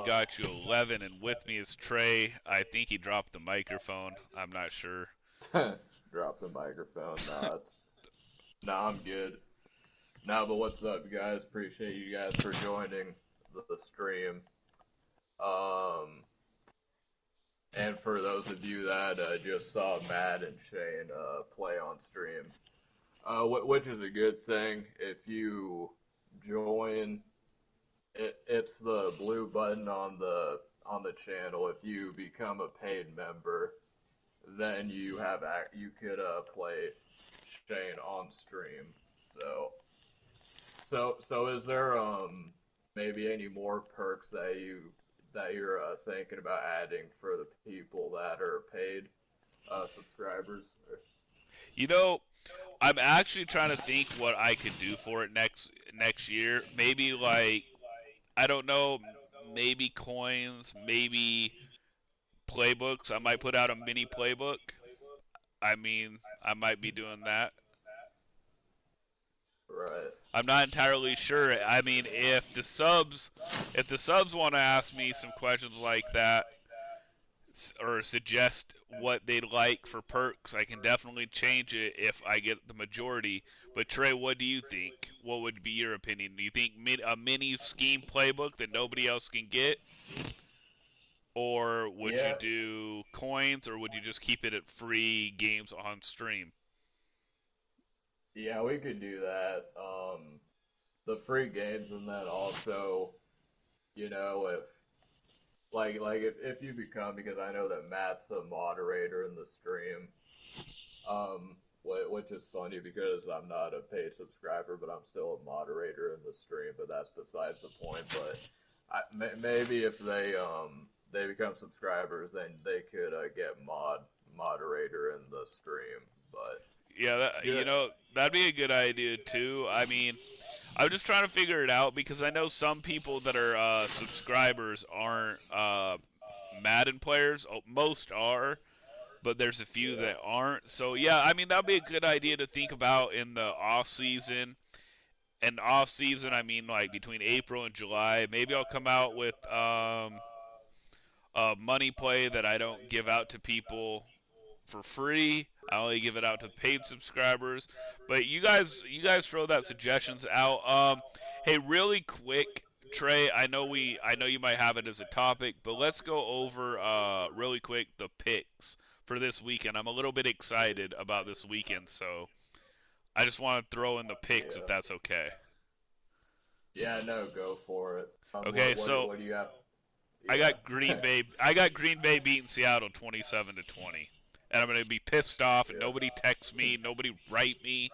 Shanegotyou11, and with me is Trey. I think he dropped the microphone. I'm not sure. Drop the microphone. Nah, I'm good. Nah, but what's up, guys? Appreciate you guys for joining the stream. Um, and for those of you that just saw Matt and Shane play on stream, which is a good thing. If you join, it's the blue button on the channel. If you become a paid member, then you could play Shane on stream. So so is there maybe any more perks that you're thinking about adding for the people that are paid subscribers? You know, I'm actually trying to think what I could do for it next year. Maybe like I don't know, maybe coins, maybe playbooks. I might put out a mini playbook. I mean, I might be doing that. Right. I'm not entirely sure. I mean, if the subs want to ask me some questions like that or suggest what they'd like for perks, I can definitely change it if I get the majority. But Trey, what do you think? What would be your opinion? Do you think a mini scheme playbook that nobody else can get, or would you Yeah, do coins, or would you just keep it at free games on stream? yeah, we could do that. The free games and then also, if if you become, because I know that Matt's a moderator in the stream, which is funny because I'm not a paid subscriber, but I'm still a moderator in the stream. But that's besides the point. But maybe if they become subscribers, then they could get moderator in the stream. But Yeah, yeah, that'd be a good idea too. I mean, I'm just trying to figure it out because I know some people that are subscribers aren't Madden players. Oh, most are, but there's a few yeah, that aren't. So yeah, I mean that'd be a good idea to think about in the off season. And off season, I mean like between April and July. Maybe I'll come out with a money play that I don't give out to people for free. I only give it out to paid subscribers. But you guys throw that suggestions out. Hey, really quick, Trey. I know you might have it as a topic, but let's go over really quick the picks for this weekend. I'm a little bit excited about this weekend, so I just want to throw in the picks if yeah, that's okay. yeah. No, go for it. Okay, so What do you have? I Yeah, got Green Bay. I got Green Bay beating Seattle 27-20, and I'm gonna be pissed off. And nobody text me, nobody write me.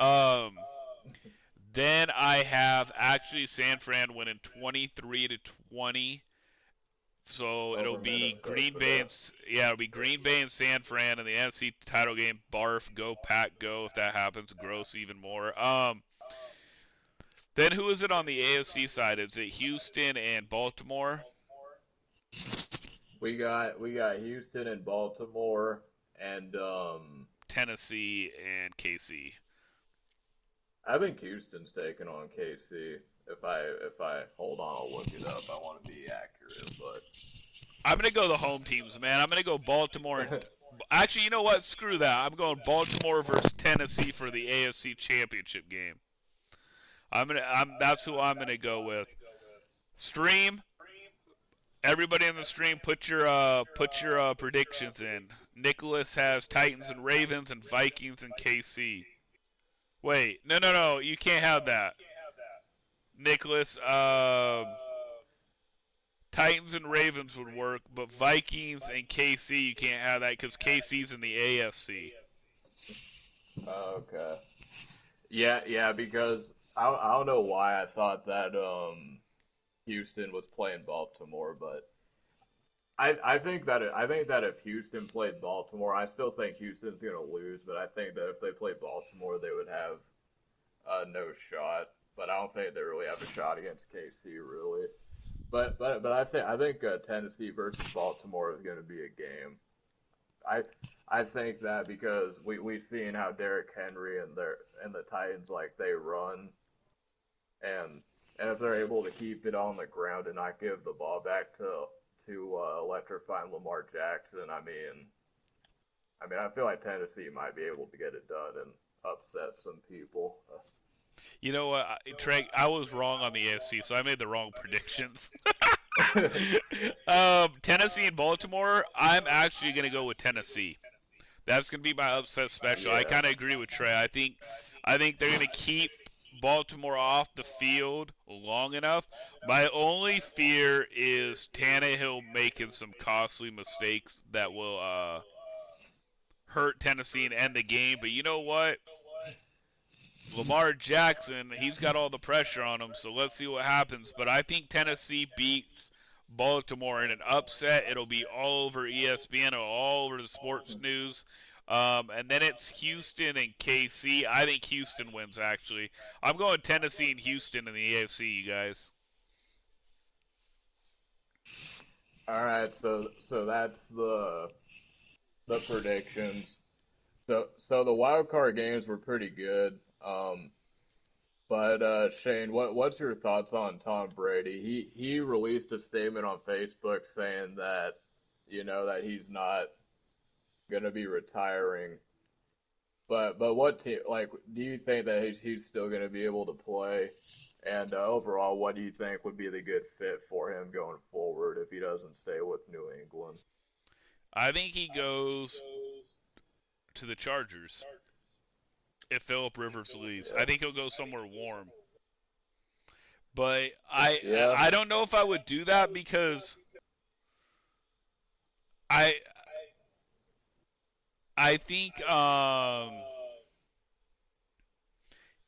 Um, then I have actually San Fran winning 23-20. So it'll over be Green Bay Minnesota. and yeah, it'll be Green Bay and San Fran in the NFC title game. Barf, go Pack, go! If that happens, gross even more. Then who is it on the AFC side? Is it Houston and Baltimore? We got Houston and Baltimore, and Tennessee and KC. I think Houston's taking on KC. If I hold on, I'll look it up. I want to be accurate, but I'm gonna go the home teams, man. I'm gonna go Baltimore and actually, you know what? Screw that. I'm going Baltimore versus Tennessee for the AFC Championship game. That's who I'm gonna go with. Stream. Everybody in the stream, put your predictions in. Nicholas has Titans and Ravens and Vikings and KC. Wait, no, no, no. You can't have that, Nicholas. Titans and Ravens would work, but Vikings and KC you can't have that because KC's in the AFC. okay. Yeah, yeah, because I don't know why I thought that Houston was playing Baltimore, but I think that if Houston played Baltimore, I still think Houston's gonna lose, but I think that if they played Baltimore, they would have no shot. But I don't think they really have a shot against KC, really. But I think Tennessee versus Baltimore is going to be a game. I I think that because we've seen how Derrick Henry and the Titans, like, they run, and and if they're able to keep it on the ground and not give the ball back to electrifying Lamar Jackson, I feel like Tennessee might be able to get it done and upset some people. You know what, Trey? I was wrong on the AFC, so I made the wrong predictions. Tennessee and Baltimore. I'm actually going to go with Tennessee. That's going to be my upset special. I Yeah. kind of agree with Trey. I think they're going to keep Baltimore off the field long enough. My only fear is Tannehill making some costly mistakes that will hurt Tennessee and end the game. But you know what? Lamar Jackson, he's got all the pressure on him, so let's see what happens. But I think Tennessee beats Baltimore in an upset. It'll be all over ESPN, all over the sports news. And then it's Houston and KC. I think Houston wins, actually. I'm going Tennessee and Houston in the AFC, you guys. All right, so that's the predictions. So the wild card games were pretty good. But Shane, what's your thoughts on Tom Brady? He released a statement on Facebook saying that that he's not gonna be retiring. But what team, like, do you think that he's still gonna be able to play? And overall, what do you think would be the good fit for him going forward if he doesn't stay with New England? I think he goes to the Chargers if Philip Rivers leaves. I Yeah. think he'll go somewhere warm. But I Yeah. I don't know if I would do that because I I think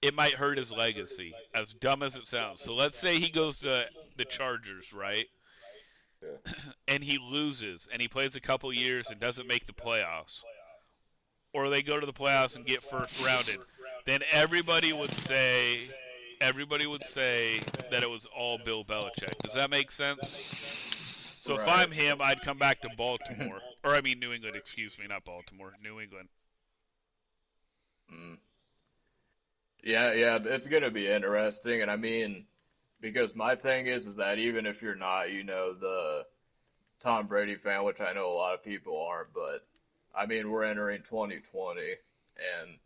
it might hurt his legacy, as dumb as it sounds. So let's say he goes to the Chargers, right? Yeah. And he loses, and he plays a couple years and doesn't make the playoffs, or they go to the playoffs and get first rounded, then everybody would say that it was all Bill Belichick. Does that make sense? So if Right. I'm him, I'd come back to Baltimore, or I mean New England. Excuse me, not Baltimore, New England. Mm. Yeah, it's gonna be interesting, and because my thing is that even if you're not, the Tom Brady fan, which I know a lot of people aren't, but we're entering 2020, and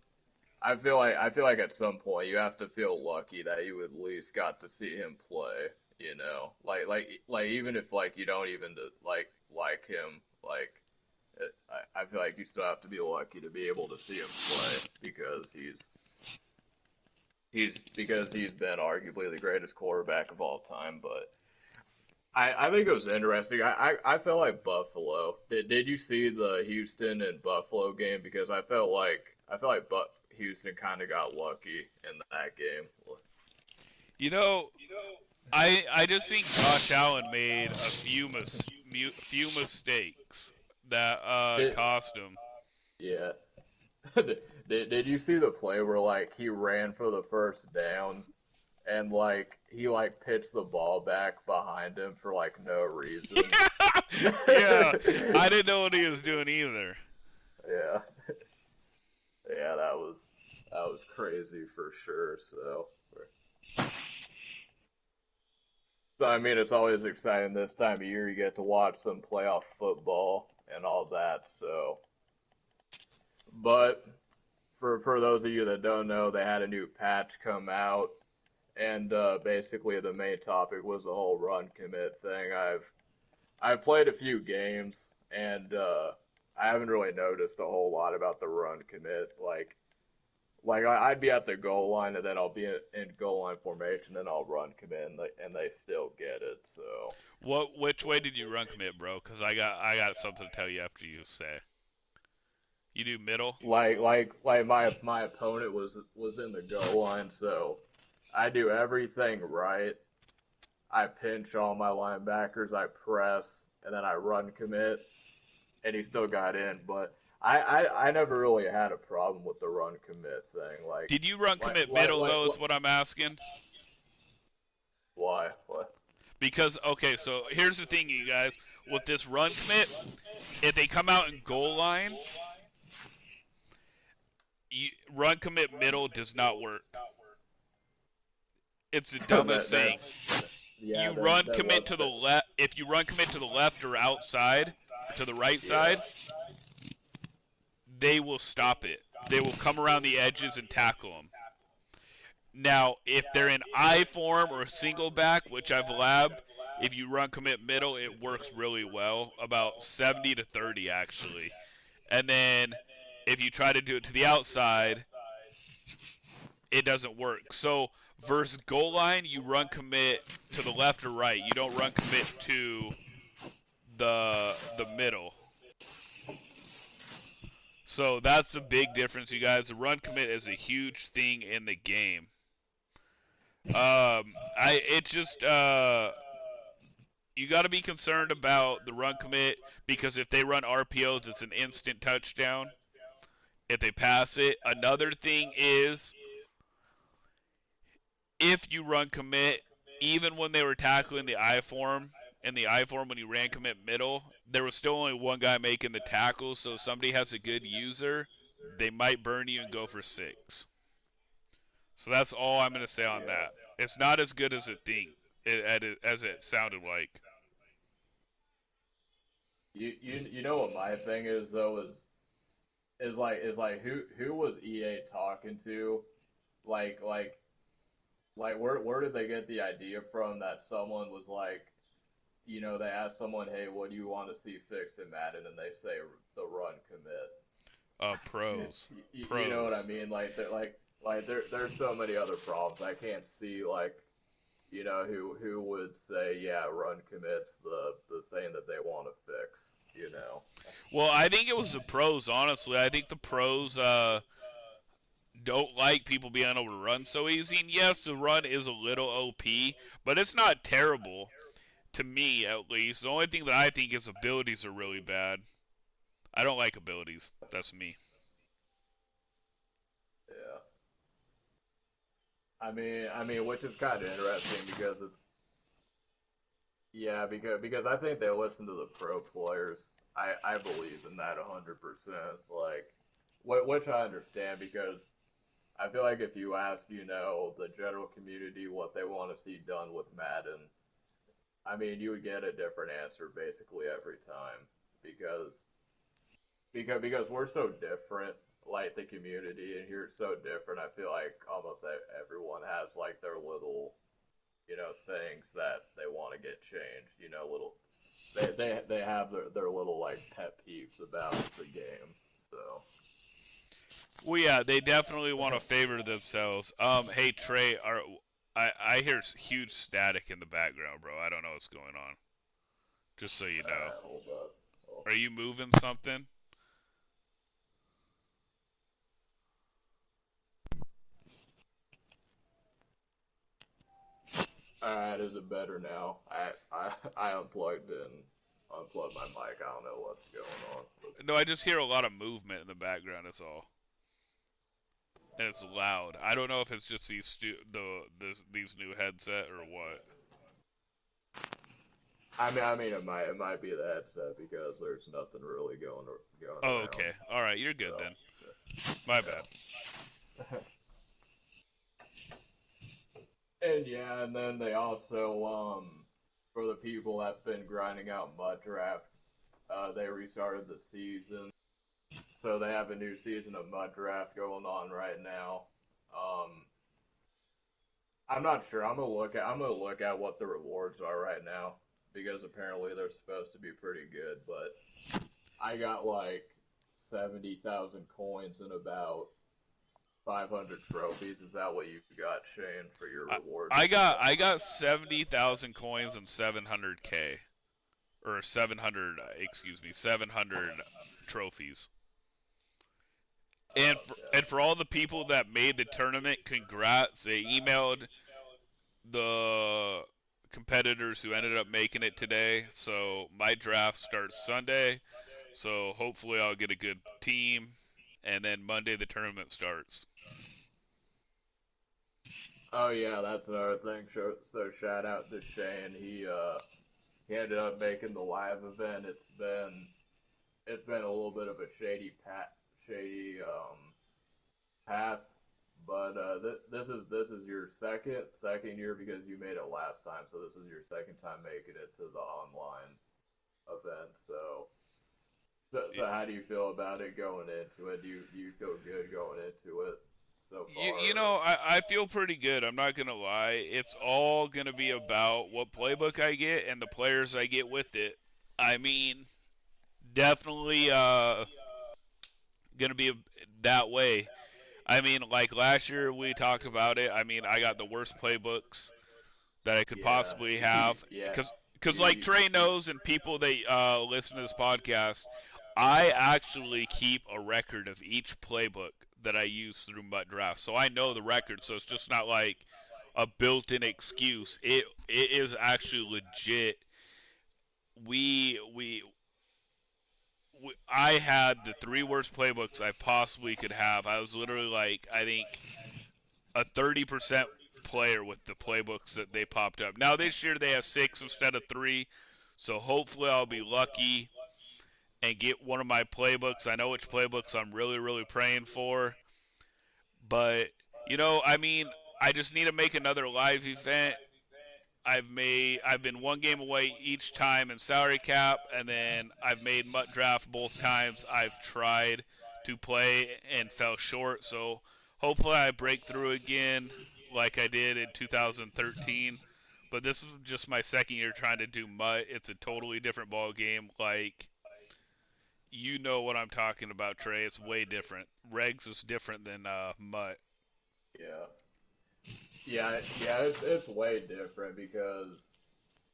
I feel like at some point you have to feel lucky that you at least got to see him play, like even if like you don't even like him, I feel like you still have to be lucky to be able to see him play because he's been arguably the greatest quarterback of all time. But I think it was interesting. I felt like Buffalo. Did you see the Houston and Buffalo game? Because I felt like Houston kind of got lucky in that game. You know, I just think Josh Allen made a few mistakes that Did cost him. yeah. Did you see the play where like he ran for the first down and like he like pitched the ball back behind him for like no reason? Yeah, I didn't know what he was doing either. Yeah. Yeah, that was crazy for sure. So it's always exciting this time of year. You get to watch some playoff football and all that. But for those of you that don't know, they had a new patch come out, and basically the main topic was the whole run commit thing. I've played a few games, and I haven't really noticed a whole lot about the run commit. I'd be at the goal line, and then I'll be in goal line formation, and I'll run commit, and they still get it. So Which way did you run commit, bro? Because I got something to tell you after you say. You do middle. my opponent was in the goal line, so I do everything right. I pinch all my linebackers, I press, and then I run commit, and he still got in. But I never really had a problem with the run commit thing. Did you run Like, commit like, middle like, though? Is like what I'm asking. why? What? Because okay, so here's the thing, you guys. With this run commit, if they come out in goal line, run commit middle does not work. It's the dumbest that thing. yeah, You run that commit was to the left. If you run commit to the left or outside, to the right yeah. side, they will stop it. They will come around the edges and tackle them. Now, if they're in I form or single back, which I've labbed, if you run commit middle, it works really well, about 70 to 30 actually. And then if you try to do it to the outside, it doesn't work. So versus goal line, you run commit to the left or right. You don't run commit to the middle. So that's the big difference, you guys. The run commit is a huge thing in the game. I it just you got to be concerned about the run commit because if they run RPOs, it's an instant touchdown. If they pass it, another thing is if you run commit, even when they were tackling the I form, in the I form when you ran commit middle, there was still only one guy making the tackles. So if somebody has a good user, they might burn you and go for 6. So that's all I'm going to say on Yeah. that. It's not as good as as it sounded like. You know what my thing is though is who was EA talking to? Like like where did they get the idea from that someone was like, they asked someone, hey, what do you want to see fixed in Madden, and they say the run commit. Pros, You know what I pros. mean? There's so many other problems. I can't see who would say, yeah, run commits the thing that they want to fix. Well, I think it was the pros. Honestly, I think the pros don't like people being able to run so easy. And yes, the run is a little OP, but it's not terrible to me, at least. The only thing that I think is abilities are really bad. I don't like abilities. That's me. Yeah. I mean, which is kind of interesting because it's yeah, because I think they listen to the pro players. I believe in that 100%. Like, which I understand because I feel like if you ask, the general community what they want to see done with Madden, I mean, you would get a different answer basically every time because because we're so different, like the community, and you're so different. I feel like almost everyone has like their little, things that they want to get changed. Little they have their little like pet peeves about the game. So Well, yeah, they definitely want to favor themselves. Hey Trey, I hear huge static in the background, bro. I don't know what's going on. Just so you know. hold up. Oh. Are you moving something? All right, is it better now? I unplugged my mic. I don't know what's going on. No, I just hear a lot of movement in the background. That's all, and it's loud. I don't know if it's just these new headset or what. I mean, it might be the headset because there's nothing really going Oh, around. okay. All right, you're good So then. My yeah. bad. And yeah, and then they also for the people that's been grinding out mud draft, they restarted the season, so they have a new season of mud draft going on right now. Um, I'm not sure. I'm gonna look at what the rewards are right now because apparently they're supposed to be pretty good. But I got like 70,000 coins and about 500 trophies. Is that what you got, Shane, for your I, rewards? I got 70,000 coins and 700k or 700. Excuse me, 700 trophies. And for all the people that made the tournament, congrats. They emailed the competitors who ended up making it today. So my draft starts Sunday. So hopefully I'll get a good team, and then Monday the tournament starts. Oh yeah, that's another thing. So shout out to Shane. He ended up making the live event. It's been a little bit of a shady path, But this is your second year because you made it last time, so this is your second time making it to the online event. So how do you feel about it going into it? Do you feel good going into it so far? You know, I feel pretty good. I'm not gonna lie. It's all gonna be about what playbook I get and the players I get with it. I mean, definitely gonna be that way. I mean, like last year we talked about it. I mean, I got the worst playbooks that I could Yeah, possibly have yeah. because like Trey knows and people that listen to this podcast, I actually keep a record of each playbook that I use through Mutt Draft, so I know the record. So it's just not like a built-in excuse. It is actually legit. I had the three worst playbooks I possibly could have. I was literally like, I think a 30% player with the playbooks that they popped up. Now this year they have six instead of three, so hopefully I'll be lucky and get one of my playbooks. I know which playbooks I'm really praying for, but I mean, I just need to make another live event. I've been one game away each time in salary cap, and then I've made Mutt Draft both times. I've tried to play and fell short, so hopefully I break through again like I did in 2013. But this is just my second year trying to do Mutt. It's a totally different ball game. Like you know what I'm talking about, Trey. It's way different. Regs is different than Mutt. Yeah, yeah. It's way different because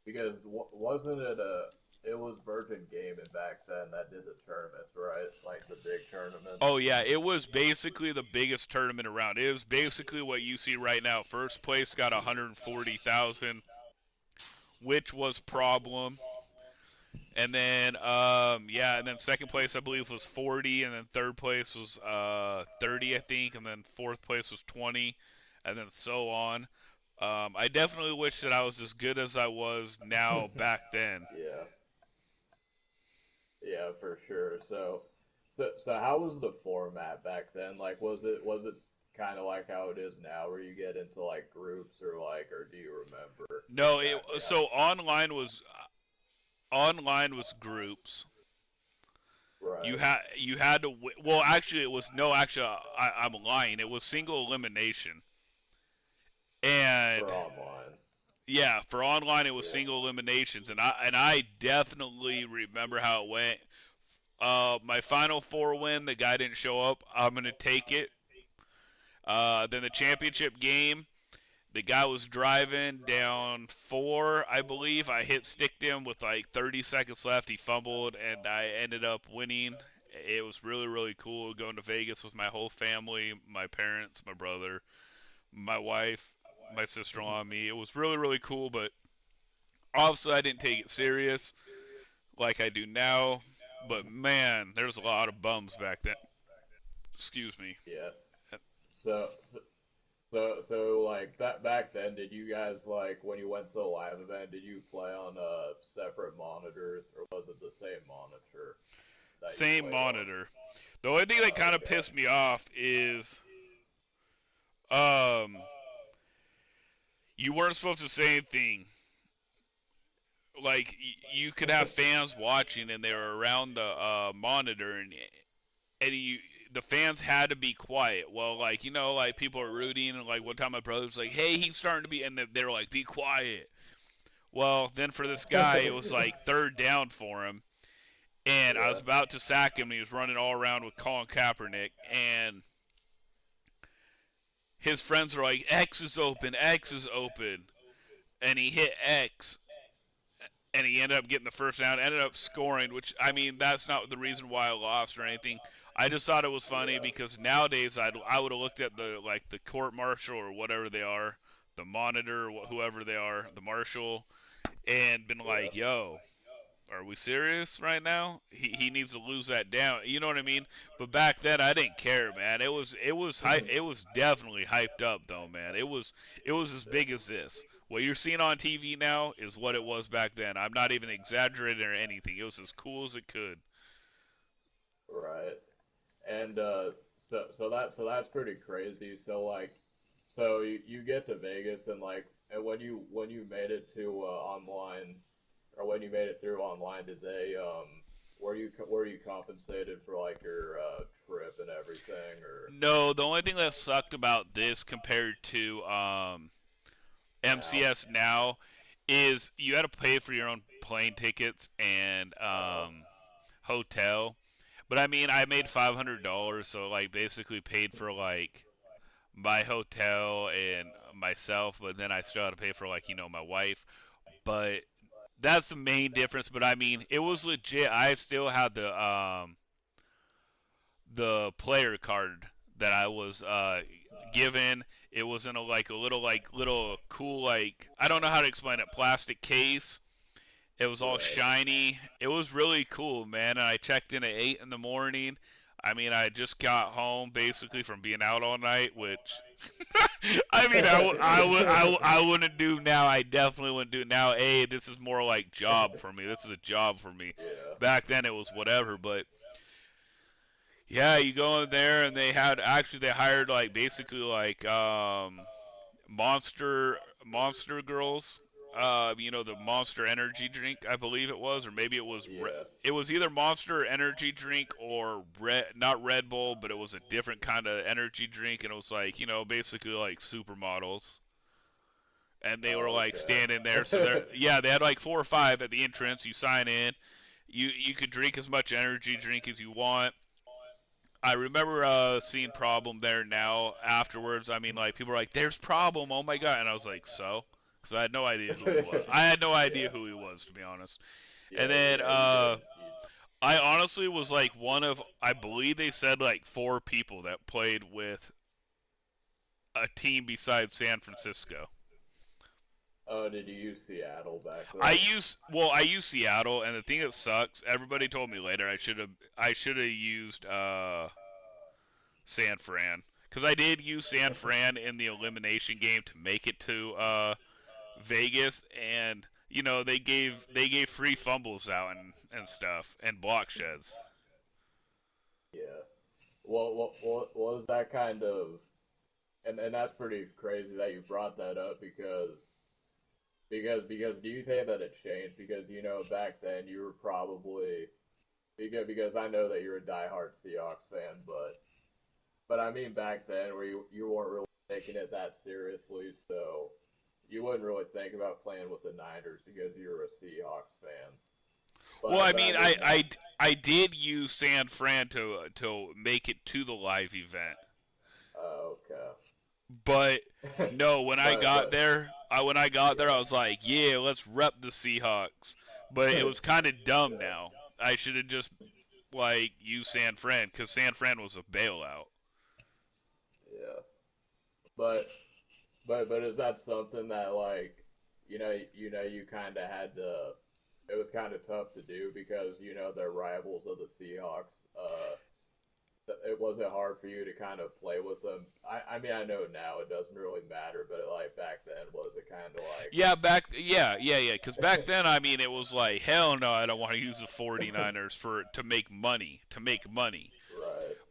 wasn't it a it was Virgin Gaming back then that did the tournaments, right? Like the big tournaments. Oh yeah, it was basically the biggest tournament around. It was basically what you see right now. First place got 140,000, which was problem. And then yeah, and then second place I believe was 40, and then third place was 30 I think, and then fourth place was 20, and then so on. I definitely wish that I was as good as I was now back then. Yeah, yeah, for sure. So how was the format back then? Like, was it kind of like how it is now, where you get into like groups or do you remember No, exactly how? so online was groups. Right, You had to well actually it was no actually I'm lying. It was single elimination. And for online. yeah, for online it was Yeah, single eliminations, and I definitely remember how it went. My final four win, the guy didn't show up. I'm gonna take it. Then the championship game, the guy was driving down four, I believe. I hit sticked him with like 30 seconds left. He fumbled, and I ended up winning. It was really cool going to Vegas with my whole family, my parents, my brother, my wife, my sister-in-law, and me. It was really cool, but obviously I didn't take it serious like I do now. But man, there's a lot of bums back then. Excuse me. yeah. So so like that back then, did you guys like when you went to the live event? Did you play on separate monitors, or was it the same monitor that you Same played on? monitor. The only thing that kind of Okay. pissed me off is um you weren't supposed to say anything. Like you could have fans watching and they were around the monitor, and the fans had to be quiet. Well, like like people are rooting, and like one time my brother was like, "Hey, he's starting to be," and they were like, "Be quiet." Well, then for this guy, it was like third down for him, and I Yeah, was about to sack him. And he was running all around with Colin Kaepernick, and his friends were like, "X is open, X is open," and he hit X, and he ended up getting the first down, ended up scoring, which I mean that's not the reason why I lost or anything. I just thought it was funny yeah, because nowadays I would have looked at the court marshal or whatever they are, the monitor, whoever they are, the marshal, and been yeah. like, "Yo, are we serious right now? He needs to lose that down." You know what I mean? But back then I didn't care, man. It was definitely hyped up though, man. It was as big as this. What you're seeing on TV now is what it was back then. I'm not even exaggerating or anything. It was as cool as it could. Right. And so that's pretty crazy. So like, so you get to Vegas and like, and when you made it to online, or when you made it through online, did they were you compensated for like your trip and everything, or No, the only thing that sucked about this compared to now? MCS now is you had to pay for your own plane tickets and Uh, hotel. But I mean, I made $500, so like basically paid for like my hotel and myself, but then I still had to pay for like my wife. But that's the main difference. But I mean, it was legit. I still had the player card that I was given. It was in a little cool I don't know how to explain it, plastic case. It was all right. shiny. It was really cool, man. And I checked in at 8 in the morning. I mean, I just got home basically from being out all night, which I mean, I wouldn't do now. I definitely wouldn't do it now. This is more like job for me. This is a job for me. Yeah. Back then it was whatever, but yeah, you go in there and they hired like basically like monster girls. The Monster Energy drink, I believe it was, or maybe Yeah. it was either Monster Energy drink or not Red Bull, but it was a different kind of energy drink, and it was like basically like supermodels, and they were Oh, like standing there. So okay. they had like 4 or 5 at the entrance. You sign in, you could drink as much energy drink as you want. I remember seeing Problem there now afterwards. I mean, like people were like, "There's Problem, oh my god," and I was like, "So," because I had no idea who he was. I had no Yeah. idea who he was, to be honest. And then Yeah, you did. I honestly was like one of, I believe they said like 4 people that played with a team besides San Francisco. Oh, did you use Seattle back then? I use Seattle, and the thing that sucks, everybody told me later I should have used San Fran, because I did use San Fran in the elimination game to make it to Vegas, and they gave free fumbles out and stuff and block sheds. Yeah. What was that kind of, and that's pretty crazy that you brought that up because do you think that it changed? Because back then you were probably, because I know that you're a diehard Seahawks fan, but I mean back then where you weren't really taking it that seriously, so you wouldn't really think about playing with the Niners because you were a Seahawks fan. Well, I But I mean, mean now. I did use San Fran to make it to the live event, Okay. but no, when I got But there, I yeah. was like, yeah, let's rep the Seahawks. But it was kind of dumb. Yeah. Now I should have just like used San Fran, because San Fran was a bailout. Yeah. But but is that something that like you kind of had to? It was kind of tough to do because they're rivals of the Seahawks. It wasn't hard for you to kind of play with them. I mean I know now it doesn't really matter, but like back then was it kind of Yeah, because back then, I mean, it was like, hell no, I don't want to use the 49ers to make money,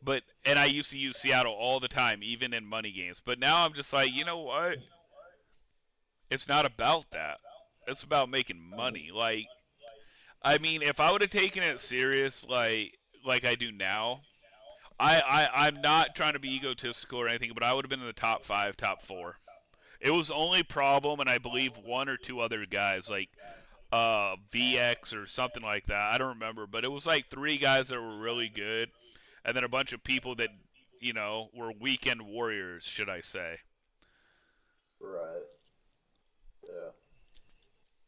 right? and I used to use Seattle all the time, even in money games. But now I'm just like, you know what? It's not about that. It's about making money. Like, I mean, if I would have taken it serious, like I do now, I'm not trying to be egotistical or anything, but I would have been in the top 5, top 4. It was only Problem, and I believe 1 or 2 other guys, like VX or something like that. I don't remember, but it was like 3 guys that were really good, and then a bunch of people that were weekend warriors, should I say? Right. Yeah.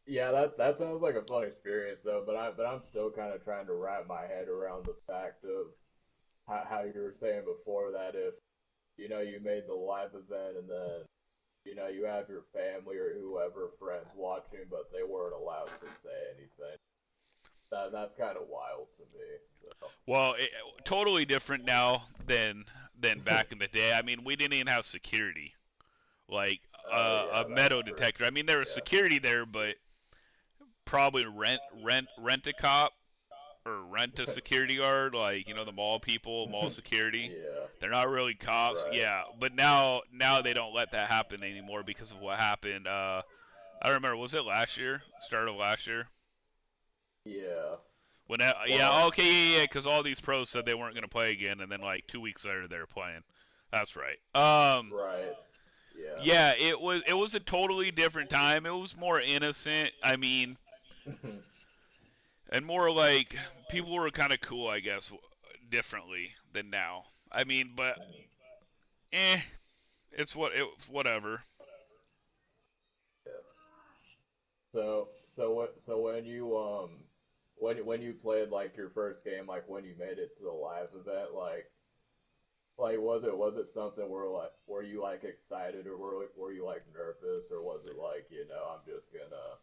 Yeah, that sounds like a fun experience though, but I'm still kind of trying to wrap my head around the fact of how you were saying before that if you made the live event and then you have your family or whoever friends watching, but they weren't allowed to say anything. That's kind of wild to me. So. Well, totally different now than back in the day. I mean, we didn't even have security, like Oh a yeah, that's metal true. detector. I mean, there was Yeah. security there, but probably rent a cop. or rent a security guard, like the mall people, mall security. Yeah. They're not really cops, Right. yeah. But now they don't let that happen anymore because of what happened. I don't remember. Was it last year? Start of last year? Yeah. When Well. yeah, okay, yeah, because all these pros said they weren't going to play again, and then like 2 weeks later they were playing. That's right. Right. Yeah. Yeah, it was a totally different time. It was more innocent. I mean, and more like people were kind of cool, I guess, differently than now. I mean, but eh, whatever. Yeah. So when you when you played like your first game, like when you made it to the live event, like was it something were you like excited, or were you like nervous, or was it like, I'm just gonna,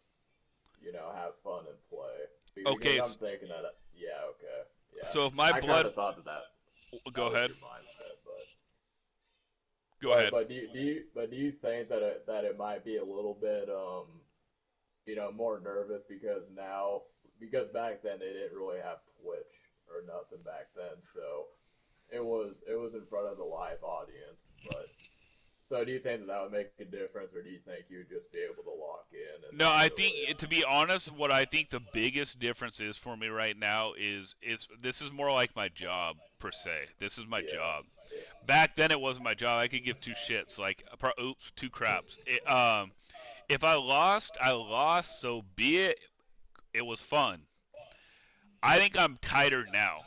have fun and play? Because Okay, I'm thinking that, yeah, okay, yeah. so if my I kind blood, of thought that go was ahead, your mindset, but go ahead. do you think that it might be a little bit more nervous because back then they didn't really have Twitch or nothing back then, so it was in front of the live audience. But so do you think that would make a difference, or do you think you'd just be able to lock in and No, not I really? think to be honest, what I think the biggest difference is for me right now is this is more like my job per se. This is my Yeah, job. Back then it wasn't my job. I could give two shits. Like, oops, two craps. If I lost, I lost. So be it. It was fun. I think I'm tighter now,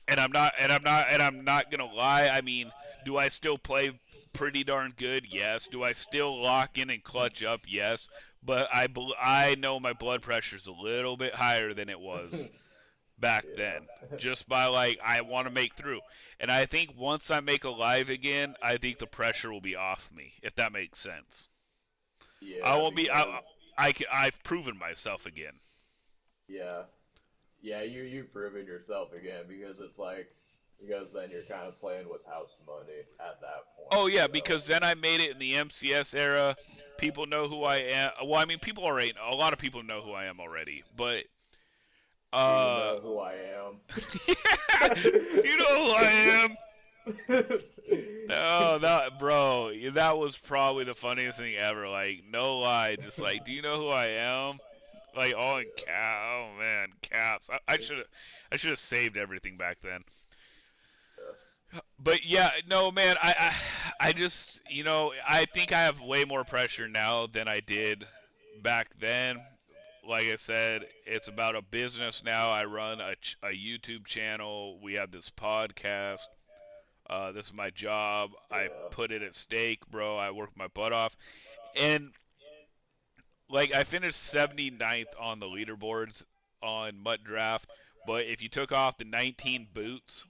and I'm not gonna lie. I mean, do I still play pretty darn good? Yes. Do I still lock in and clutch up? Yes. But I know my blood pressure's a little bit higher than it yeah, was back then, yeah, just by like I want to make through. And I think once I make a live again, I think the pressure will be off me, if that makes sense. I yeah. won't be. Because I've proven myself again. yeah, yeah. You've proven yourself again, because it's like, because then you're kind of playing with house money at that point. Oh yeah, So because then I made it in the MCS era. People know who I yeah. am. Well, I mean, people already. A lot of people know who I am already. But Do you uh, know who I am? do you know who I am? Oh, that bro, that was probably the funniest thing ever. Like, no lie, just like, do you know who I am? Like, all in cap. Oh man, caps. I should have saved everything back then. But yeah, no man, I just, I think I have way more pressure now than I did back then. Like I said, it's about a business now. I run a YouTube channel. We have this podcast. This is my job. I Yeah. put it at stake, bro. I work my butt off. And, like, I finished 79th on the leaderboards on Mutt Draft. But if you took off the 19 boots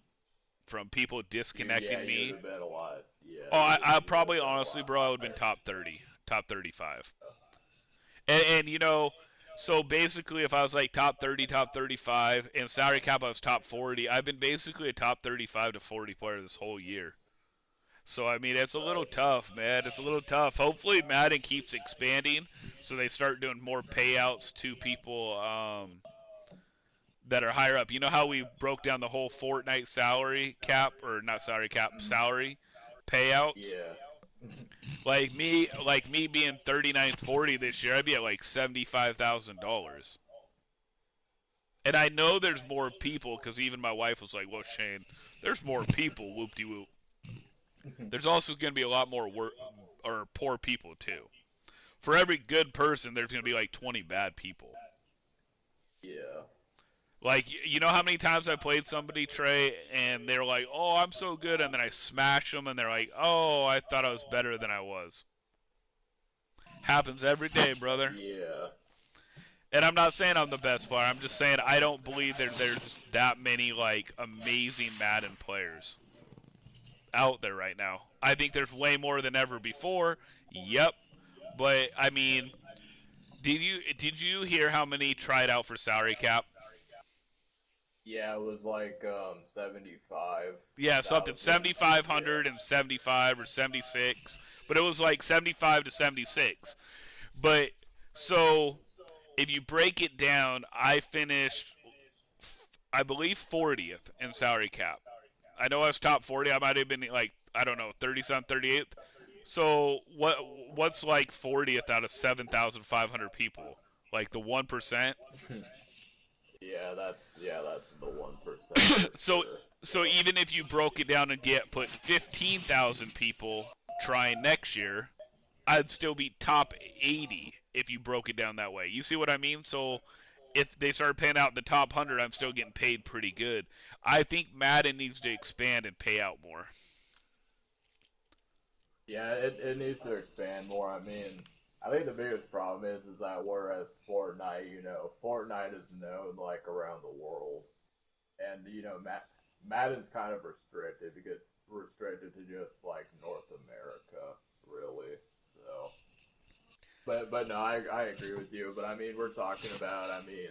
from people Yeah, disconnecting you would me, have been a lot. Yeah, oh, I you would probably, have been a honestly, lot bro, I would have been higher. top 30, top 35. And so basically, if I was like top 30, top 35, and salary cap, I was top 40, I've been basically a top 35 to 40 player this whole year. So, I mean, it's a little Right. tough, man. It's a little tough. Hopefully, Madden keeps expanding so they start doing more payouts to people that are higher up. You know how we broke down the whole Fortnite salary cap, or not salary cap, salary payouts? Yeah. Like me being 39th, 40 this year, I'd be at like $75,000. And I know there's more people because even my wife was like, "Well, Shane, there's more people." Whoop de whoop. There's also going to be a lot more or poor people too. For every good person, there's going to be like 20 bad people. Yeah. Like, you know how many times I played somebody, Trey, and they're like, "Oh, I'm so good," and then I smash them, and they're like, "Oh, I thought I was better than I was." Happens every day, brother. Yeah. And I'm not saying I'm the best player. I'm just saying I don't believe there's that many like amazing Madden players out there right now. I think there's way more than ever before. Yep. But I mean, did you hear how many tried out for salary cap? Yeah, it was like 75,000. Yeah, something Yeah. 7,575 or 76, but it was like 75 to 76. But so if you break it down, I finished I believe 40th in salary cap. I know I was top 40. I might have been like, I don't know, 30-some, 38th. So what's like 40th out of 7,500 people? Like the 1%? Yeah, that's the 1% for so sure. so even if you broke it down and put 15,000 people trying next year, I'd still be top 80 if you broke it down that way. You see what I mean? So if they start paying out the top 100, I'm still getting paid pretty good. I think Madden needs to expand and pay out more. Yeah, it needs to expand more. I mean, I think the biggest problem is that whereas Fortnite, Fortnite is known like around the world, and Madden's kind of restricted to just like North America, really. So, but no, I agree with you. But I mean, we're talking about, I mean,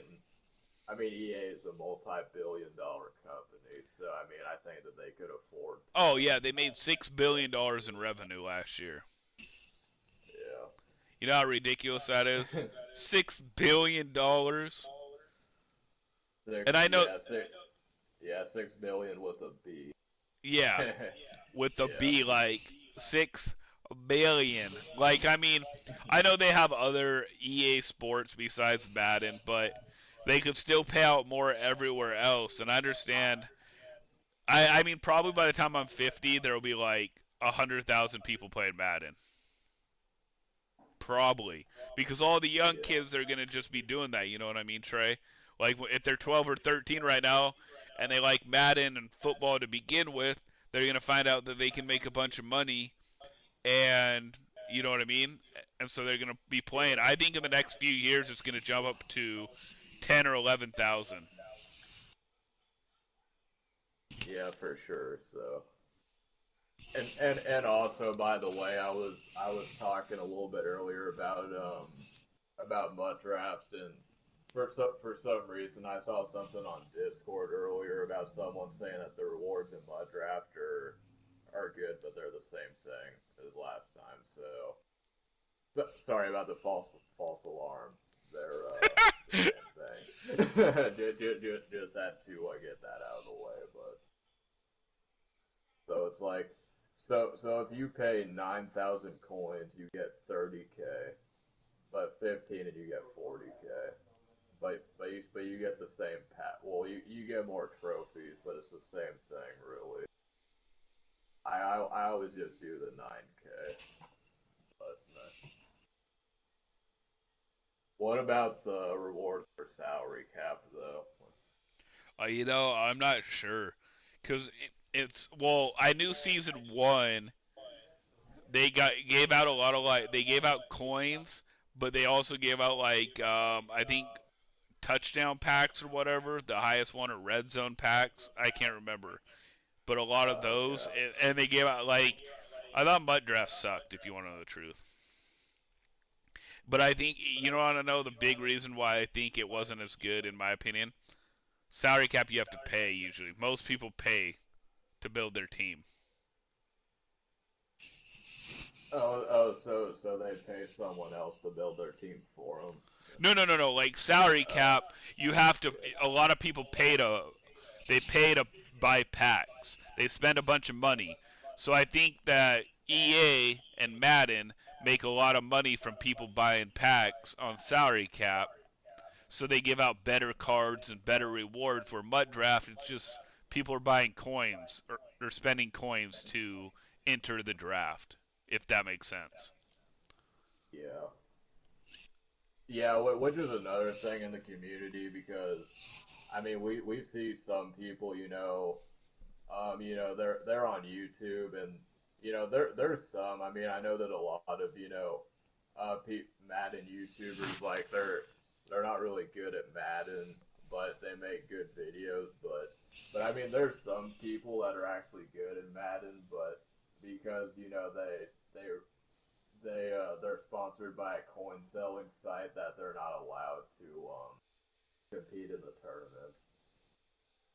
EA is a multi-billion-dollar company, so I mean, I think that they could afford Oh to. yeah, they made $6 billion in revenue last year. Yeah. You know how ridiculous that is? $6 billion. Six, And I know, yeah, six, yeah, 6 billion with a B. yeah, with the Yeah, B like 6 billion. Like I mean, I know they have other EA Sports besides Madden, but they could still pay out more everywhere else. And I understand. I mean, probably by the time I'm 50, there will be like 100,000 people playing Madden. Probably because all the young yeah, kids are gonna just be doing that. You know what I mean, Trey? Like if they're 12 or 13 right now, and they like Madden and football to begin with, they're gonna find out that they can make a bunch of money, and you know what I mean. And so they're gonna be playing. yeah, I think in the next few years, it's gonna jump up to 10 or 11,000. yeah, for sure. So, and also, by the way, I was talking a little bit earlier about mud drafts, and for some reason, I saw something on Discord earlier about someone saying that the rewards in mud draft are good, but they're the same thing as last time. So sorry about the false alarm. They're the same thing. Just had to get that out of the way, but so it's like so if you pay 9,000 coins, you get 30K, but 15 and you get 40K. But you get the same pat. Well, you get more trophies, but it's the same thing, really. I always just do the 9K. But what about the rewards for salary cap, though? I'm not sure, cause it's well, I knew season one they gave out a lot of like they gave out coins, but they also gave out like I think touchdown packs or whatever. The highest one are red zone packs. I can't remember, but a lot of those, Okay. and they gave out like I thought mud drafts sucked if you want to know the truth. But I think you know want to know the big reason why I think it wasn't as good in my opinion. Salary cap you have to pay usually. Most people pay to build their team. So they pay someone else to build their team for them. No, no, no, no. Like salary Oh, cap, you have to. yeah, A lot of people pay to buy packs. They spend a bunch of money. So I think that EA and Madden make a lot of money from people buying packs on salary cap. So they give out better cards and better rewards. For Mud Draft, it's just people are buying coins or spending coins to enter the draft. If that makes sense. yeah, yeah. Which is another thing in the community because I mean we see some people they're on YouTube and there's some. I mean I know that a lot of Madden YouTubers like they're not really good at Madden, but they make good videos. But I mean there's some people that are actually good at Madden, but because they're sponsored by a coin selling site that they're not allowed to compete in the tournaments.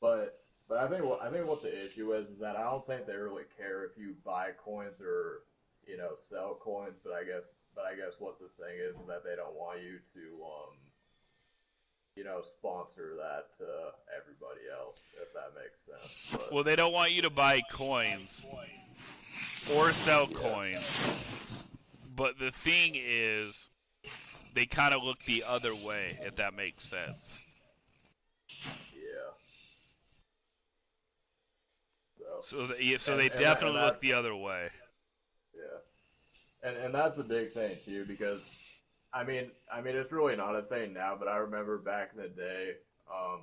But I think what the issue is that I don't think they really care if you buy coins or sell coins. But I guess what the thing is that they don't want you to sponsor that to everybody else, if that makes sense. But Well, they don't want you to buy coins or sell yeah, coins. But the thing is, they kind of look the other way, if that makes sense. yeah. So So and they and that and definitely look that's the other way. yeah, and that's a big thing too because I mean it's really not a thing now, but I remember back in the day, um,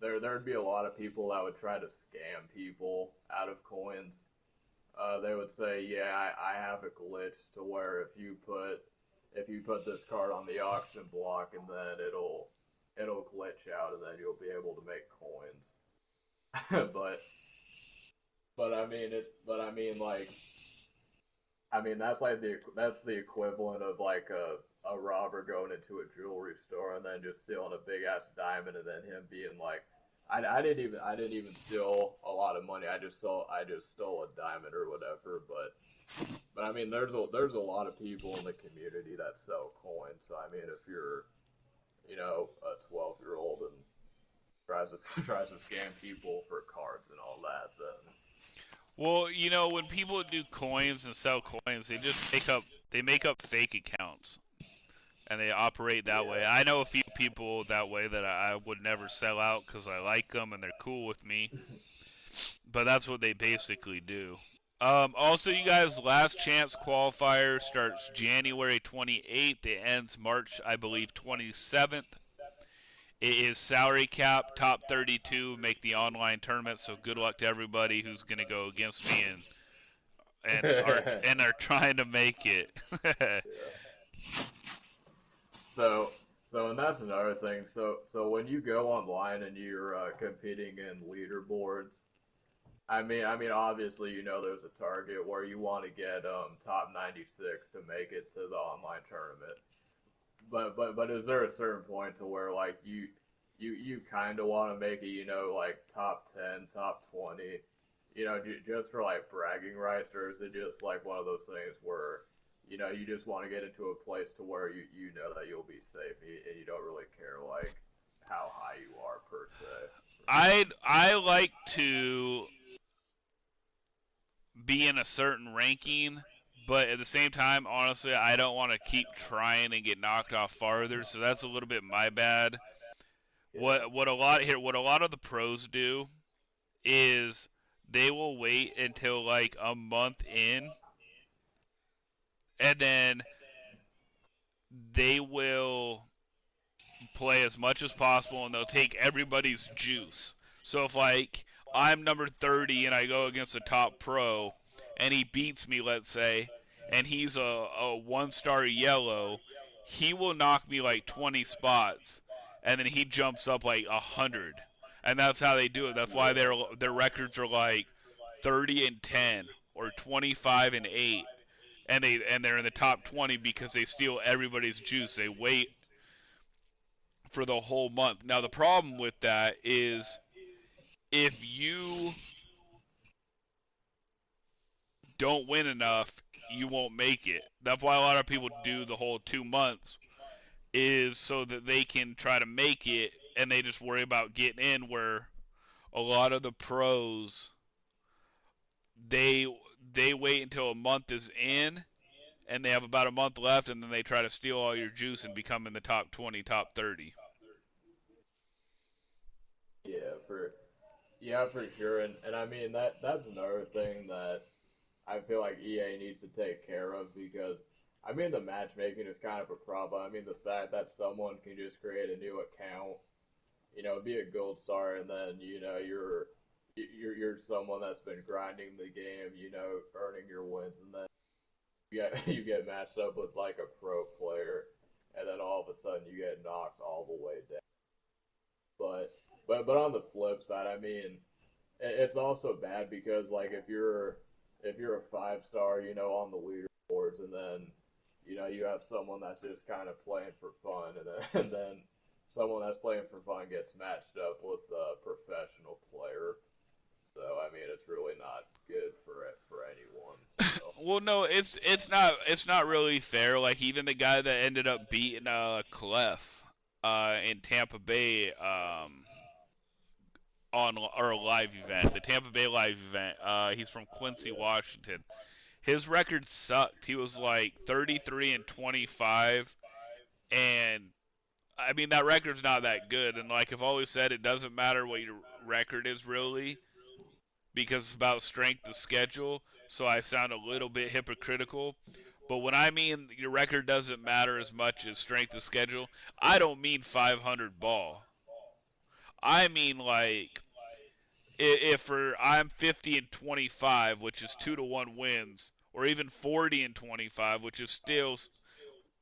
there'd be a lot of people that would try to scam people out of coins. They would say, yeah, I have a glitch to where if you put this card on the auction block and then it'll glitch out and then you'll be able to make coins. but that's the equivalent of like a robber going into a jewelry store and then just stealing a big ass diamond and then him being like, I didn't even steal a lot of money. I just stole a diamond or whatever. But I mean, there's a lot of people in the community that sell coins. So I mean, if you're a 12-year-old and tries to tries to scam people for cards and all that, then Well, when people do coins and sell coins, they make up fake accounts and they operate that way. yeah. I know a few people that way that I would never sell out because I like them and they're cool with me. But that's what they basically do. Also, you guys, last chance qualifier starts January 28th. It ends March, I believe, 27th. It is salary cap, top 32 make the online tournament. So good luck to everybody who's going to go against me and are trying to make it. Yeah. So, and that's another thing. So when you go online and you're competing in leaderboards, I mean, obviously, there's a target where you want to get top 96 to make it to the online tournament. But is there a certain point to where like you kind of want to make it, like top 10, top 20, just for like bragging rights, or is it just like one of those things where you just want to get into a place to where you know that you'll be safe and you don't really care like how high you are per se. I like to be in a certain ranking, but at the same time, honestly, I don't want to keep trying and get knocked off farther. So that's a little bit my bad. Yeah. What a lot of the pros do is they will wait until like a month in, and then they will play as much as possible, and they'll take everybody's juice. So if like I'm number 30 and I go against a top pro, and he beats me, let's say, and he's a 1-star yellow, he will knock me like 20 spots, and then he jumps up like 100, and that's how they do it. That's why Yeah. their records are like 30-10 or 25-8, and they're in the top 20 because they steal everybody's juice. They wait for the whole month. Now the problem with that is if you don't win enough, you won't make it. That's why a lot of people do the whole 2 months is so that they can try to make it, and they just worry about getting in. Where a lot of the pros they they wait until a month is in, and they have about a month left, and then they try to steal all your juice and become in the top 20, top 30. Yeah, for sure. And I mean that's another thing that I feel like EA needs to take care of because I mean the matchmaking is kind of a problem. I mean the fact that someone can just create a new account, be a gold star, and then you're someone that's been grinding the game, earning your wins, and then you get matched up with like a pro player, and then all of a sudden you get knocked all the way down. But on the flip side, I mean, it's also bad because like if you're a 5-star, on the leaderboards, and then you have someone that's just kind of playing for fun, and then someone that's playing for fun gets matched up with a professional player. So I mean, it's really not good for anyone. So Well, no, it's not really fair. Like even the guy that ended up beating Clef. in Tampa Bay on or a live event, the Tampa Bay live event. He's from Quincy, Yeah. Washington. His record sucked. He was like 33 and 25, and I mean that record's not that good. And like I've always said, it doesn't matter what your record is really, because it's about strength of schedule. So I sound a little bit hypocritical. But when I mean your record doesn't matter as much as strength of schedule, I don't mean 500 ball. I mean like if I'm 50 and 25, which is 2-1 wins, or even 40 and 25, which is still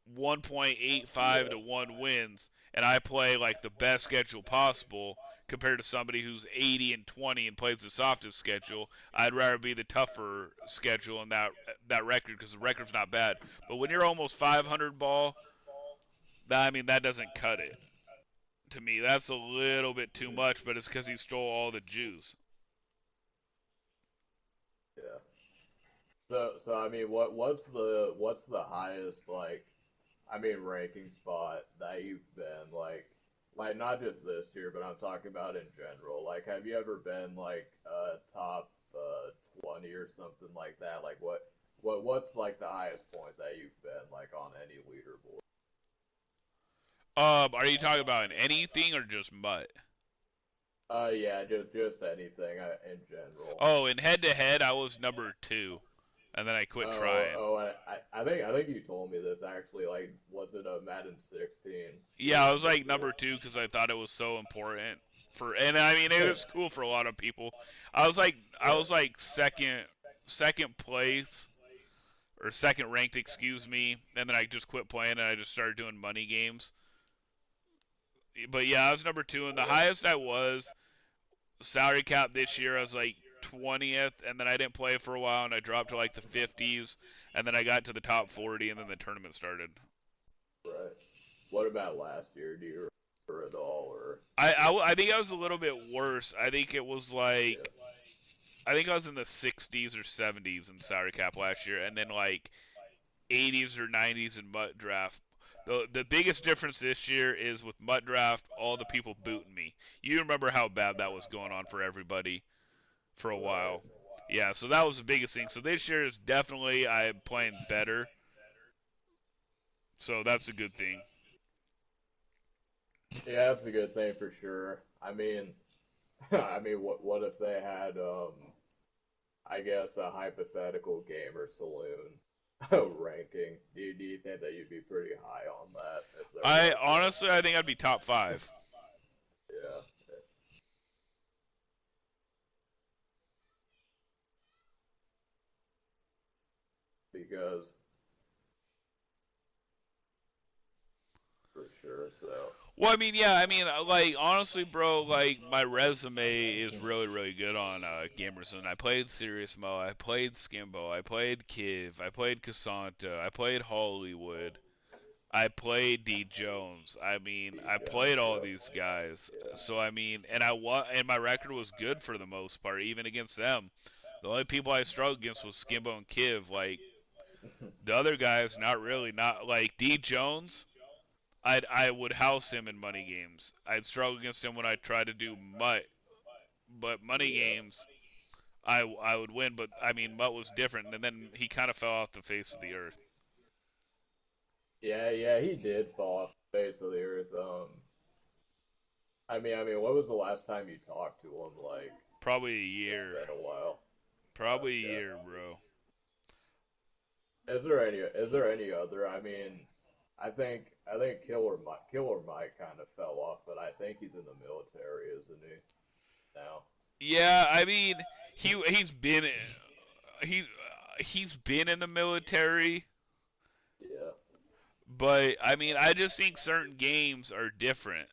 1.85 Yeah. to 1 wins, and I play like the best schedule possible compared to somebody who's 80 and 20 and plays the softest schedule, I'd rather be the tougher schedule in that record because the record's not bad. But when you're almost 500 ball, I mean that doesn't cut it. To me, that's a little bit too Mhm. much, but it's because he stole all the Jews. Yeah. So I mean, what's the highest like, I mean, ranking spot that you've been like not just this year, but I'm talking about in general. Like, have you ever been like top 20 or something like that? Like, what's like the highest point that you've been like on any leaderboard? Are you talking about in anything or just Mutt? Yeah, just anything in general. Oh, in head to head, I was number two, and then I quit trying. I think you told me this actually. Like, was it a Madden 16? You Yeah, were I was number like two. number two because I thought it was so important and I mean it was cool for a lot of people. I Yeah. was like second place or second ranked, excuse me, and then I just quit playing and I just started doing money games. But yeah, I was number two, and the Yeah. highest I was salary cap this year. I was like 20th, and then I didn't play for a while, and I dropped to like the 50s, and then I got to the top 40, and then the tournament started. Right. What about last year? Do you remember at all, or I think I was a little bit worse. I think it was yeah, like I think I was in the 60s or 70s in salary cap last year, and then like 80s or 90s in Mutt Draft. The biggest difference this year is with Mutt Draft, all the people booting me. You remember how bad that was going on for everybody for a right? while. Yeah, so that was the biggest thing. So this year is definitely I'm playing better. So that's a good thing. Yeah, that's a good thing for sure. I mean, I mean, what if they had I guess a hypothetical gamer saloon ranking? Do you think that you'd be pretty high on that if there I was one? honestly I think I'd be top 5. Yeah, because for sure. So Well, I mean, yeah, I mean, like honestly, bro, like my resume is really good on Gamerson. I played Serious Mo, I played Skimbo, I played Kiv, I played Casanta, I played Hollywood, I played D Jones. I mean, D I Jones, played all yep, these guys. yeah, So I mean, and my record was good for the most part, even against them. The only people I struggled against was Skimbo and Kiv. Like the other guys, not really. Not like D Jones. I would house him in money games. I'd struggle against him when I tried to do Mutt, but money yeah. games I would win. But I mean, Mutt was different, and then he kind of fell off the face of the earth. Yeah, he did fall off the face of the earth. I mean, what was the last time you talked to him? Like, Probably a it's year. been a while. Probably a Okay. year, bro. Is there any other? I mean, I think Killer Mike kind of fell off, but I think he's in the military, isn't he? Now. Yeah, I mean, he he's been in the military, Yeah. but I mean, I just think certain games are different.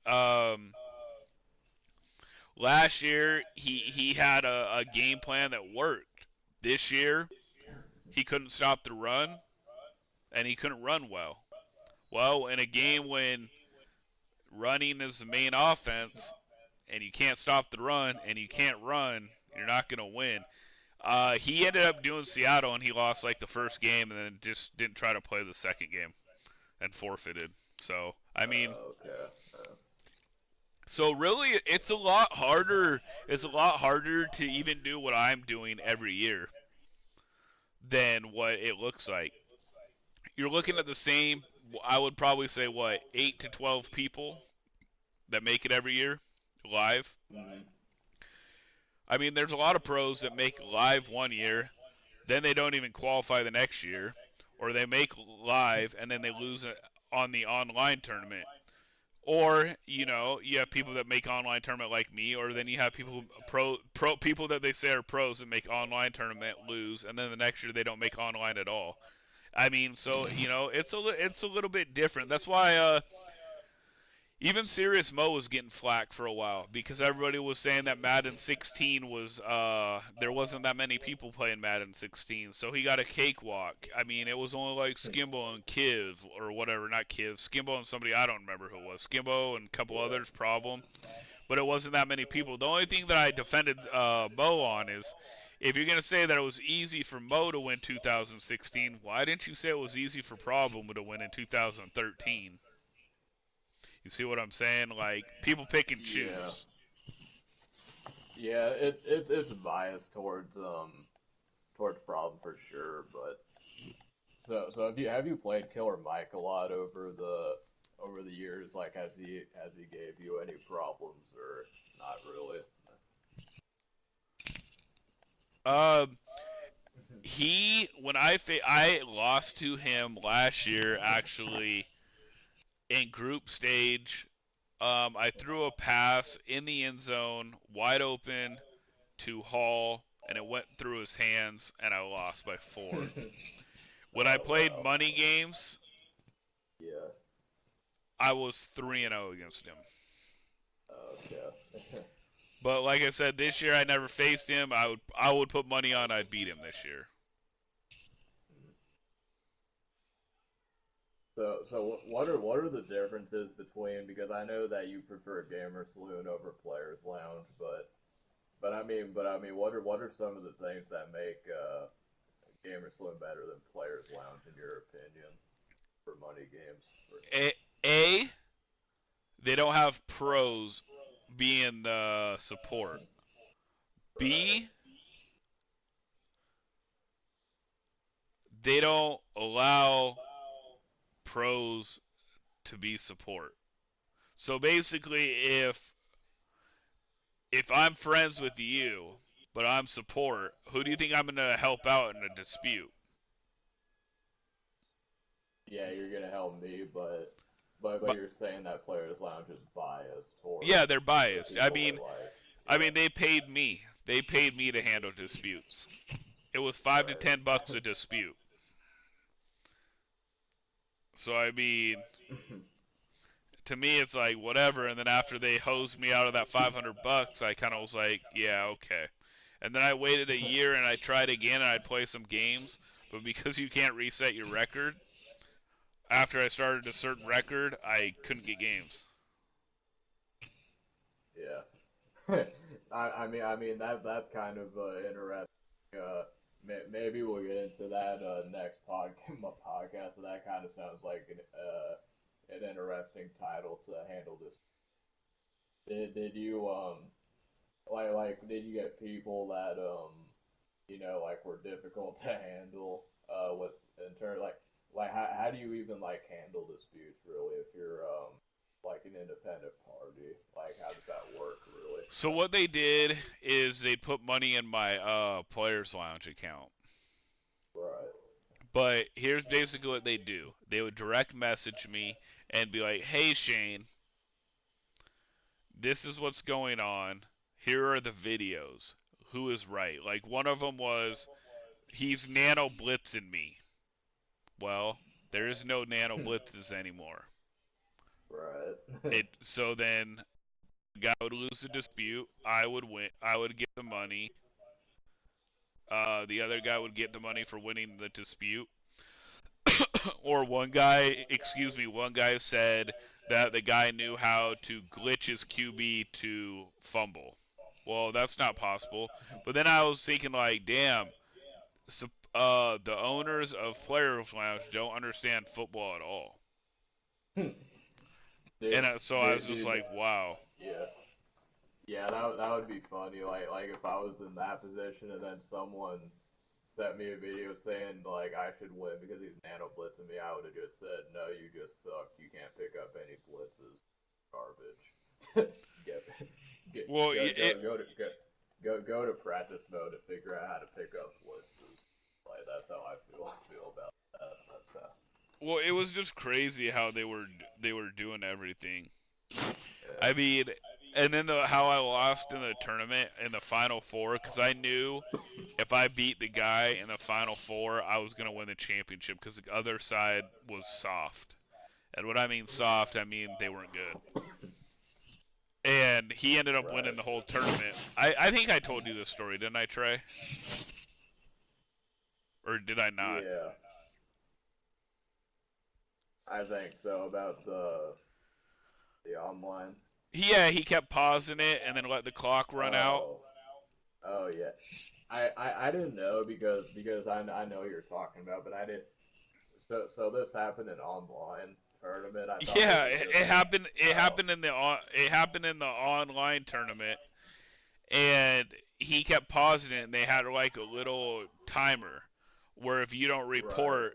Um, Last year he had a game plan that worked. This year he couldn't stop the run and he couldn't run well. Well, in a game when running is the main offense and you can't stop the run and you can't run, you're not gonna win. He ended up doing Seattle and he lost like the first game and then just didn't try to play the second game and forfeited. So I mean, Okay. so really, it's a lot harder. It's a lot harder to even do what I'm doing every year than what it looks like. You're looking at the same. I would probably say what 8 to 12 people that make it every year live. Mm-hmm. I mean, there's a lot of pros that make live one year, then they don't even qualify the next year, or they make live and then they lose it on the online tournament. Or you have people that make online tournament like me, or then you have people pro people that they say are pros that make online tournament lose, and then the next year they don't make online at all. I mean, so it's a little bit different. That's why even Serious Mo was getting flack for a while because everybody was saying that Madden 16 was there wasn't that many people playing Madden 16, so he got a cakewalk. I mean, it was only like Skimbo and Kiv or whatever, not Kiv, Skimbo and somebody I don't remember who it was, Skimbo and a couple Yeah. others problem, but it wasn't that many people. The only thing that I defended Mo on is if you're gonna say that it was easy for Mo to win 2016, why didn't you say it was easy for Problem to win in 2013? You see what I'm saying? Like people pick and Yeah. choose. Yeah. It's biased towards problem for sure, but so have you played Killer Mike a lot over the years? Like has he gave you any problems or not really? Um, he when I lost to him last year actually in group stage. I threw a pass in the end zone, wide open to Hall, and it went through his hands, and I lost by 4. When I Oh played wow. money games, Yeah. I was 3-0 against him. Okay. But like I said, this year I never faced him. I would put money on I'd beat him this year. So what are the differences between, because I know that you prefer Gamer Saloon over Players Lounge, but I mean what are some of the things that make Gamer Saloon better than Players Lounge in your opinion for money games? A, A they don't have pros being the support. Right. B, they don't allow pros to be support. So basically, if I'm friends with you, but I'm support, who do you think I'm going to help out in a dispute? Yeah, you're gonna help me, but But you're saying that Players Lounge is biased yeah, towards they're the biased. people they like. I mean, Yeah. they paid me. They paid me to handle disputes. It was $5 to $10 a Right. dispute. So I mean, to me it's like whatever, and then after they hosed me out of that $500, I kind of was like, yeah, okay. And then I waited a year and I tried again and I'd play some games, but because you can't reset your record after I started a certain record, I couldn't get games. Yeah. I mean that's kind of interesting. Maybe we'll get into that next podcast, but that kind of sounds like an interesting title to handle this. Did you did you get people that like were difficult to handle with in turn like how do you even like handle disputes really if you're like an independent party, like how does that work really? So what they did is they put money in my players lounge account. Right. But here's basically what they do. They would direct message me and be like, "Hey Shane, this is what's going on. Here are the videos. Who is right?" Like one of them was he's nano blitzing me. Well, there is no nano blitzes anymore. Right. It so then the guy would lose the dispute. I would win. I would get the money. The other guy would get the money for winning the dispute. Or one guy said that the guy knew how to glitch his QB to fumble. Well, that's not possible. But then I was thinking, like, damn, so, the owners of Players Lounge don't understand football at all. And Dude, so I was dude, just dude, like, wow. yeah. Yeah, that would be funny. Like if I was in that position and then someone sent me a video saying like I should win because he's nano blitzing me, I would have just said, "No, you just suck. You can't pick up any blitzes. Garbage." get, get Well, go to practice mode to figure out how to pick up blitzes. Like that's how I feel about that. That's how. well, it was just crazy how they were doing everything. I Yeah. mean, and then how I lost in the tournament in the final four because I knew if I beat the guy in the final four, I was gonna win the championship because the other side was soft. And what I mean soft, I mean they weren't good. And he ended up winning Right. the whole tournament. I think I told you this story, didn't I, Trey? Or did I not? Yeah. I think so about the online. Yeah, he kept pausing it and then let the clock run out. Oh, oh yeah. I didn't know because I know what you're talking about, but I didn't. So this happened in online tournament. I thought this Yeah, was it just like happened. oh It happened in the online tournament, and he kept pausing it, and they had like a little timer where if you don't right report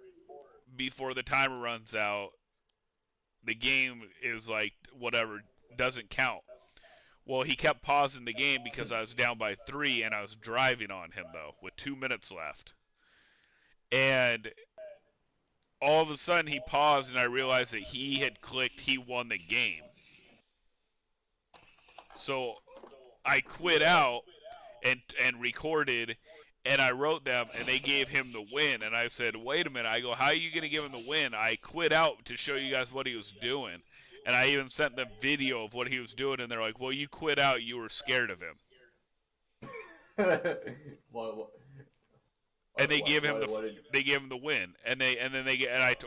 before the timer runs out, the game is like whatever doesn't count. Well, he kept pausing the game because I was down by 3 and I was driving on him though with 2 minutes left. And all of a sudden he paused and I realized that he had clicked he won the game. So I quit yeah. out and recorded and I wrote them and they gave him the win and I said, "Wait a minute." I go, "How are you going to give him the win?" I quit out to show you guys what he was doing. And I even sent them video of what he was doing and they're like, "Well, you quit out. You were scared of him." what, And what did you? they gave him the win. And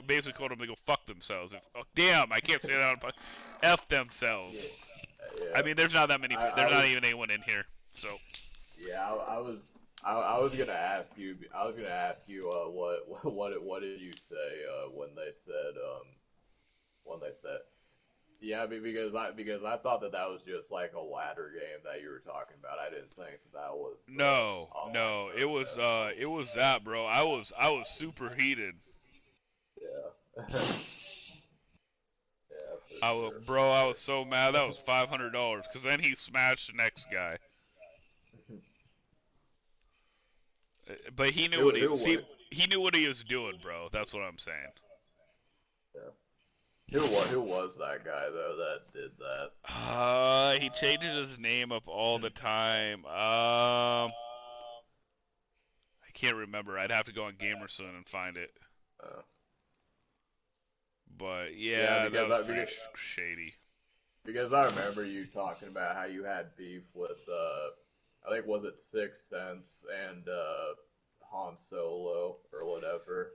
basically told them to go fuck themselves. Damn, I can't say that on F Yeah, themselves. I yeah. mean, there's not that many. I There's not was even anyone in here. So yeah. I was gonna ask you. I was gonna ask you. What did you say when they said when they said yeah, because I thought that was just like a ladder game that you were talking about. I didn't think that was no, online no, tournament. it was that, bro. I was super heated. Yeah, yeah, for sure, for Bro, I was sure. so mad. That was $500 because then he smashed the next guy. But he knew what Who won? he knew what he was doing, bro. That's what I'm saying. Yeah. Who was that guy though that did that? He changes his name up all the time. I can't remember. I'd have to go on Gamerson and find it. Uh, But yeah, yeah, that was pretty shady. because I remember you talking about how you had beef with I think was it Six Sense and Han Solo or whatever.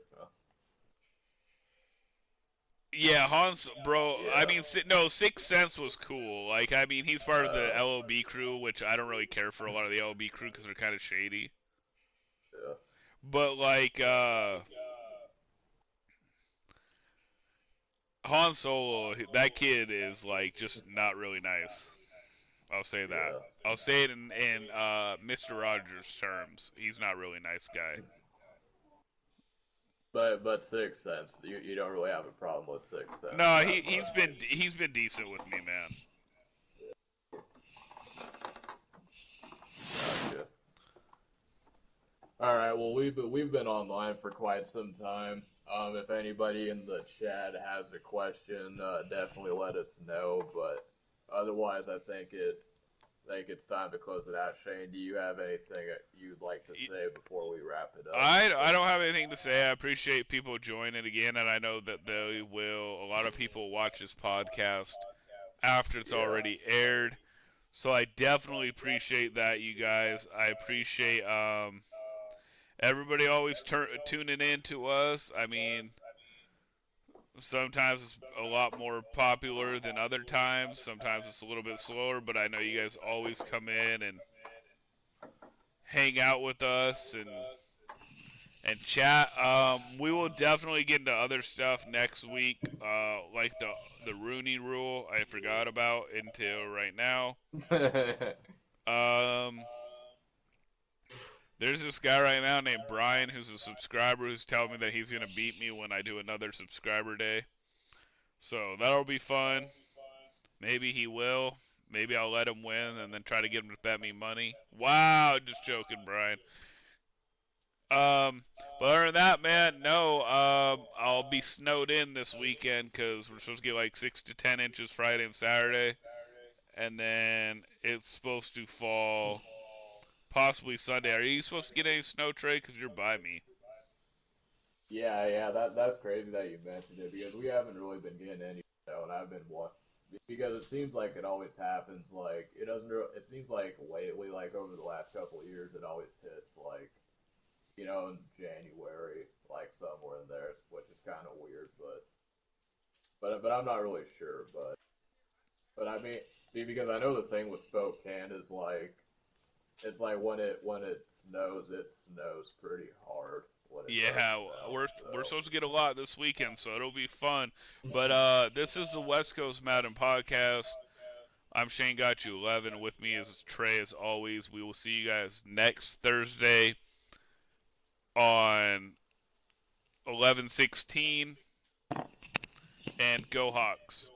Yeah, Hans, bro. I Yeah. mean, no, Sixth Sense was cool. Like, I mean, he's part of the Uh, LOB crew, which I don't really care for a lot of the LOB crew because they're kind of shady. yeah. But like, Han Solo, that kid is like just not really nice. I'll say that. Yeah. I'll say it in Mr. Rogers' terms. He's not really a nice guy. But Sixth Sense, you don't really have a problem with Sixth Sense No, that much. he's been decent with me, man. Gotcha. All right. Well, we've been online for quite some time. If anybody in the chat has a question, definitely let us know. But otherwise, I think it's time to close it out. Shane, do you have anything you'd like to say before we wrap it up? I don't have anything to say. I appreciate people joining again, and I know that they will. A lot of people watch this podcast after it's Yeah. already aired, so I definitely appreciate that, you guys. I appreciate everybody always tuning in to us. I mean, sometimes it's a lot more popular than other times. Sometimes it's a little bit slower, but I know you guys always come in and hang out with us and And chat, we will definitely get into other stuff next week, like the Rooney Rule. I forgot about until right now. Um, there's this guy right now named Brian who's a subscriber who's telling me that he's gonna beat me when I do another subscriber day. So that'll be fun. Maybe he will. Maybe I'll let him win and then try to get him to bet me money. Wow, just joking, Brian. But other than that, man, no. I'll be snowed in this weekend because we're supposed to get like 6 to 10 inches Friday and Saturday, and then it's supposed to fall possibly Sunday. Are you supposed to get any snow, Trey? Because you're by me. Yeah, that's crazy that you mentioned it because we haven't really been getting any snow, and I've been watching because it seems like it always happens. Like it doesn't. It seems like lately, like over the last couple of years, it always hits like in January, like somewhere in there, which is kind of weird, but I'm not really sure, but I mean, see, because I know the thing with Spokane is like it's like it snows pretty hard when it does Yeah, snow. we're So supposed to get a lot this weekend, so it'll be fun. But this is the West Coast Madden Podcast. I'm Shanegotyou11. With me is Trey, as always. We will see you guys next Thursday on 11:16, and go Hawks.